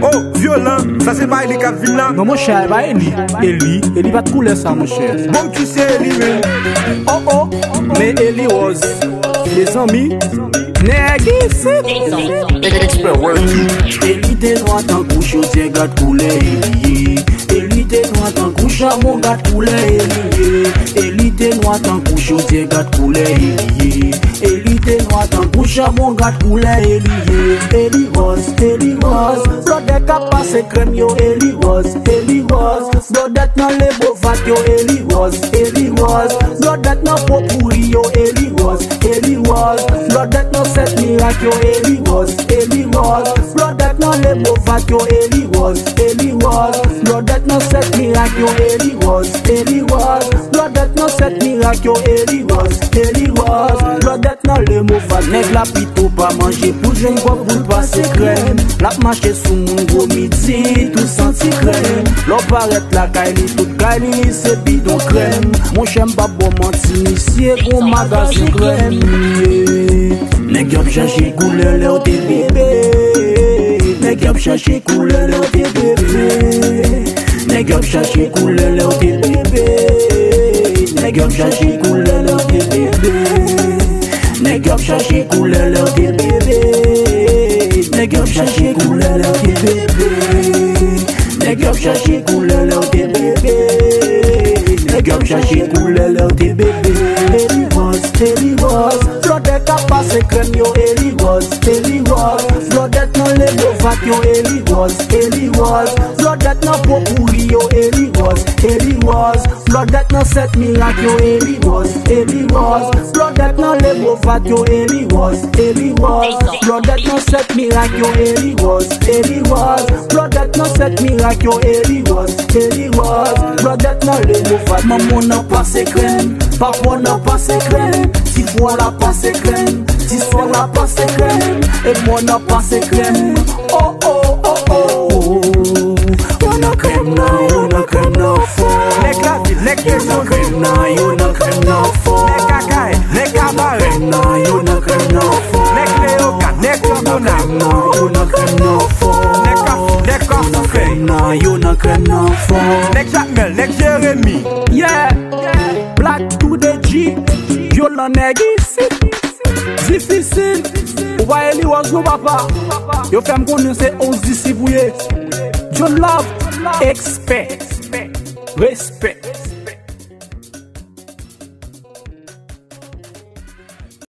Oh, violent, ça c'est pas Eli qui vient là. Non, mon cher, pas Eli. Eli va te couler ça, mon cher. Bon, tu sais Eli, mais. Oh, mais Eli Rose. Les amis, Negis. Eli te noir tant couche, au Dieu garde couler Eli. Eli te noir tant couche, mon garde couler Eli. Eli te noir tant couche, au Dieu garde couler Eli. Eli te noir tant couche, mon garde couler Eli. Eli Rose, blood de passe crème yo Eli Rose. Blood that nan le bovat yo Eli Rose. Blood that nan popuri yo Eli Rose. Blood that nan set miracle yo Eli Rose. Blood that nan le bovat yo Eli Rose. Blood that nan set miracle yo Eli Rose. Blood that nan set miracle yo Eli Rose. Blood that nan le bovat nèg la pito pas manger pour jeune bois pour passer crème. La marcher sous mon gros midi tout senti crème. L'on paraît la caille tout caille c'est bidon crème. Mon chien pas bon menti ici gros magasin crème. Nèg yop chercher couleur leur tes bébé. Nèg yop chercher couleur leur tes bébé. Nèg yop chercher couleur leur tes bébé. Nèg yop chercher couleur leur tes bébé. Nèg yop chercher couleur leur tes bébé. Nèg yop chercher couleur leur tes bébé. Nèg yop chercher couleur leur tes bébé. Nèg yop chercher couleur leur tes bébé. Eli Rose, blood that ka passe crème yo Eli Rose. Blood that nan le bovat yo Eli Rose. Blood that nan popuri yo Eli Rose. Blood that nan set miracle yo Eli Rose. Blood that nan le bovat yo Eli Rose. Blood that nan set miracle yo Eli Rose. Blood that nan set miracle yo Eli Rose. Blood that nan le bovat. Maman nan passe crème, papa nan passe crème. Si fois la passe crème, si soir la passe crème, et moi n'a passe crème. Oh oh oh oh. On a crème na fort. Nèg la ville, nèg On a crème na fort. nèg kakaï, nèg cabaret, On a crème na fort. nèg léoka, nèg tambona, On a crème na fort. nèg Korsoufe, On a crème na fort. nèg Jacmel, nèg Jérémy. Yeah, Black to the G. Violent Negis. Difficile. Ou va Eli Rose no papa. Yo fais m'konnu c'est 11 d'ici bouye. John Love, expert, respect.